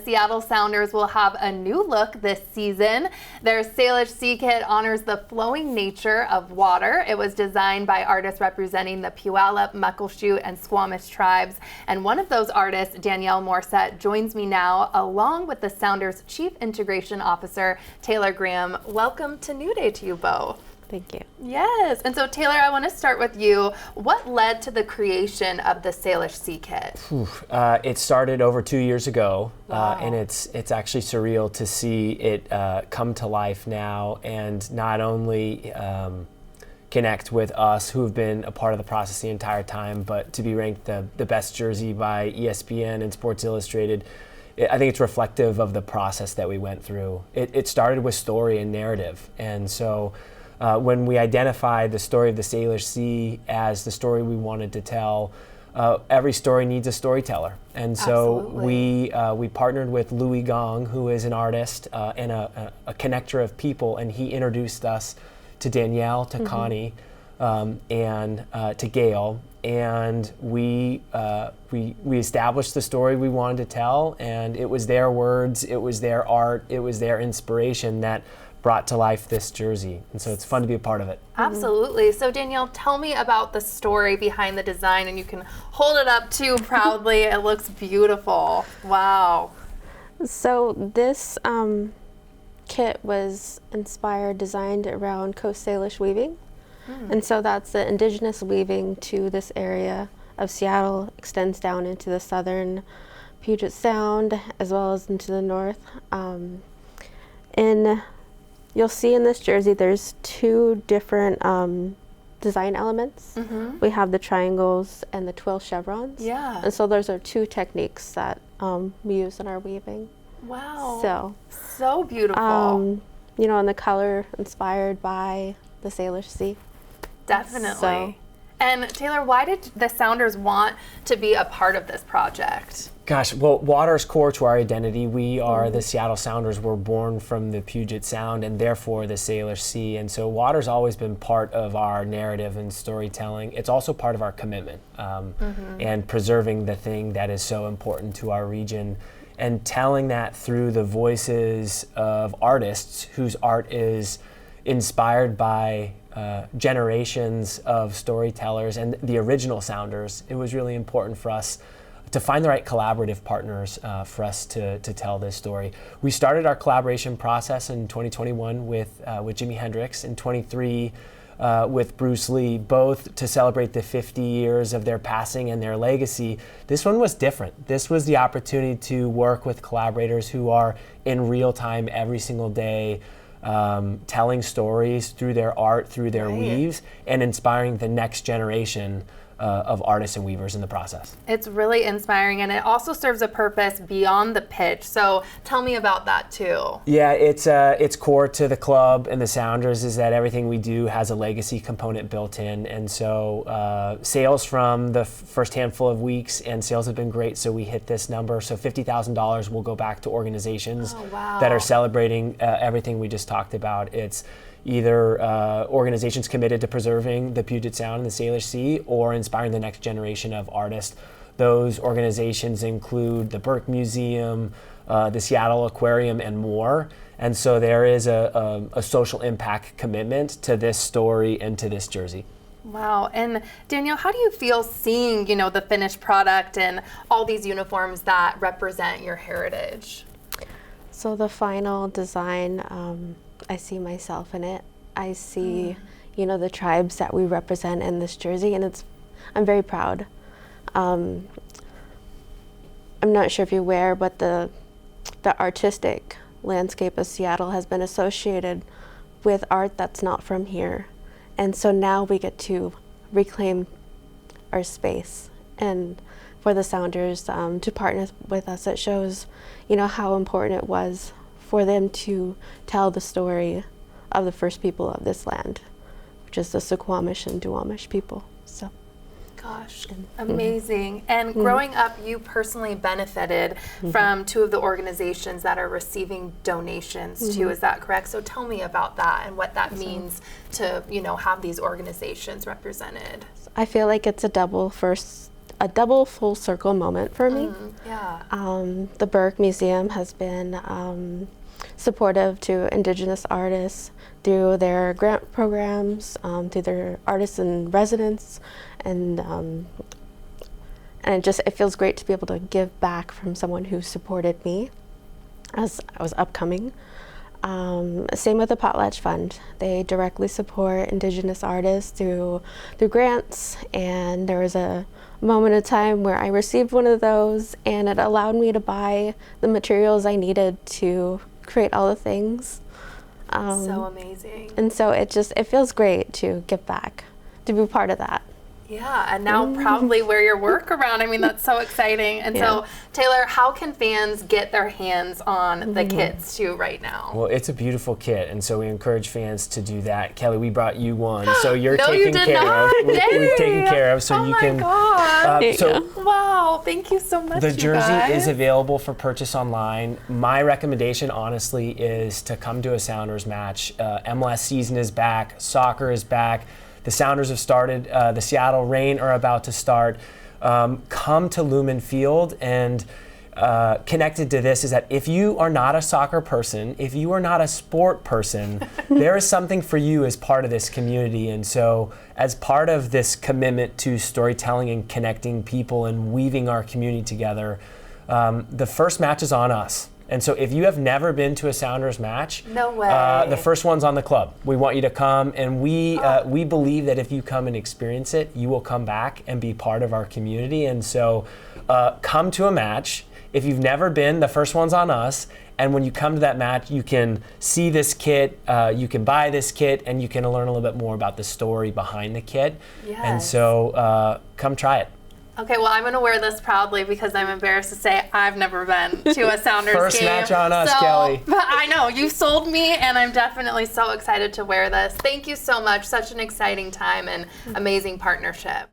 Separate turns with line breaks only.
Seattle Sounders will have a new look this season. Their Salish Sea Kit honors the flowing nature of water. It was designed by artists representing the Puyallup, Muckleshoot and Suquamish tribes. And one of those artists, Danielle Morissette, joins me now along with the Sounders Chief Integration Officer, Taylor Graham. Welcome to New Day to you both.
Thank you.
Yes, and so Taylor, I want to start with you. What led to the creation of the Salish Sea Kit?
It started over 2 years ago,
Wow.
and it's actually surreal to see it come to life now, and not only connect with us who have been a part of the process the entire time, but to be ranked the best jersey by ESPN and Sports Illustrated. I think it's reflective of the process that we went through. It started with story and narrative, and so when we identified the story of the Salish Sea as the story we wanted to tell, every story needs a storyteller. And so we partnered with Louis Gong, who is an artist and a connector of people, and he introduced us to Danielle, to Connie, and to Gail. And we established the story we wanted to tell, and it was their words, it was their art, it was their inspiration that brought to life this jersey, and so it's fun to be a part of it.
Absolutely. So Danielle, tell me about the story behind the design, and you can hold it up too proudly. It looks beautiful. Wow.
So this kit was designed around Coast Salish weaving, and so that's the indigenous weaving to this area of Seattle, extends down into the southern Puget Sound as well as into the north. You'll see in this jersey there's two different design elements. We have the triangles and the twill chevrons.
Yeah.
And so those are two techniques that we use in our weaving.
Wow. So beautiful.
You know, and the color inspired by the Salish Sea.
Definitely.
So,
and Taylor, why did the Sounders want to be a part of this project?
Gosh, well, water is core to our identity. We are the Seattle Sounders. We're born from the Puget Sound and therefore the Salish Sea. And so water's always been part of our narrative and storytelling. It's also part of our commitment and preserving the thing that is so important to our region, and telling that through the voices of artists whose art is inspired by generations of storytellers and the original Sounders. It was really important for us to find the right collaborative partners for us to tell this story. We started our collaboration process in 2021 with Jimi Hendrix, and 23 with Bruce Lee, both to celebrate the 50 years of their passing and their legacy. This one was different. This was the opportunity to work with collaborators who are in real time every single day, telling stories through their art, through their weaves, and inspiring the next generation of artists and weavers in the process.
It's really inspiring, and it also serves a purpose beyond the pitch. So tell me about that too.
Yeah, it's core to the club and the Sounders is that everything we do has a legacy component built in, and so sales from the first handful of weeks, and sales have been great, so we hit this number. So $50,000 will go back to organizations that are celebrating everything we just talked about. It's either organizations committed to preserving the Puget Sound and the Salish Sea, or inspiring the next generation of artists. Those organizations include the Burke Museum, the Seattle Aquarium, and more. And so there is a social impact commitment to this story and to this jersey.
Wow. And Danielle, how do you feel seeing, the finished product and all these uniforms that represent your heritage?
So the final design, I see myself in it. I see, the tribes that we represent in this jersey, and I'm very proud. I'm not sure if you're aware, but the artistic landscape of Seattle has been associated with art that's not from here. And so now we get to reclaim our space. And for the Sounders to partner with us, it shows, how important it was for them to tell the story of the first people of this land, which is the Suquamish and Duwamish people. So,
gosh, amazing. And growing up, you personally benefited from two of the organizations that are receiving donations too. Is that correct? So tell me about that and what that means to, have these organizations represented.
I feel like it's a double. First, a double full circle moment for me.
Yeah.
The Burke Museum has been supportive to Indigenous artists through their grant programs, through their artists in residence, and it feels great to be able to give back from someone who supported me as I was upcoming. Same with the Potlatch Fund. They directly support Indigenous artists through grants, and there was a moment of time where I received one of those, and it allowed me to buy the materials I needed to create all the things.
So amazing.
And so it feels great to give back, to be part of that.
Yeah, and now proudly wear your work around. I mean, that's so exciting. And so, Taylor, how can fans get their hands on the kits too right now?
Well, it's a beautiful kit, and so we encourage fans to do that. Kelly, we brought you one, so you're
No,
taken
you did
care
not.
of. We've taken care of, so
Oh
you
my
can.
God.
So
Wow, thank you so much.
the
you
jersey
guys.
is available for purchase online. My recommendation, honestly, is to come to a Sounders match. MLS season is back. Soccer is back. The Sounders have started. The Seattle Reign are about to start. Come to Lumen Field, and connected to this is that if you are not a soccer person, if you are not a sport person, there is something for you as part of this community. And so as part of this commitment to storytelling and connecting people and weaving our community together, the first match is on us. And so if you have never been to a Sounders match,
No way.
the first one's on the club. We want you to come, and we believe that if you come and experience it, you will come back and be part of our community. And so come to a match. If you've never been, the first one's on us. And when you come to that match, you can see this kit, you can buy this kit, and you can learn a little bit more about the story behind the kit.
Yes.
And so come try it.
Okay, well, I'm going to wear this proudly because I'm embarrassed to say I've never been to a Sounders
First
game.
match on us, Kelly.
But I know, you sold me, and I'm definitely so excited to wear this. Thank you so much. Such an exciting time and amazing partnership.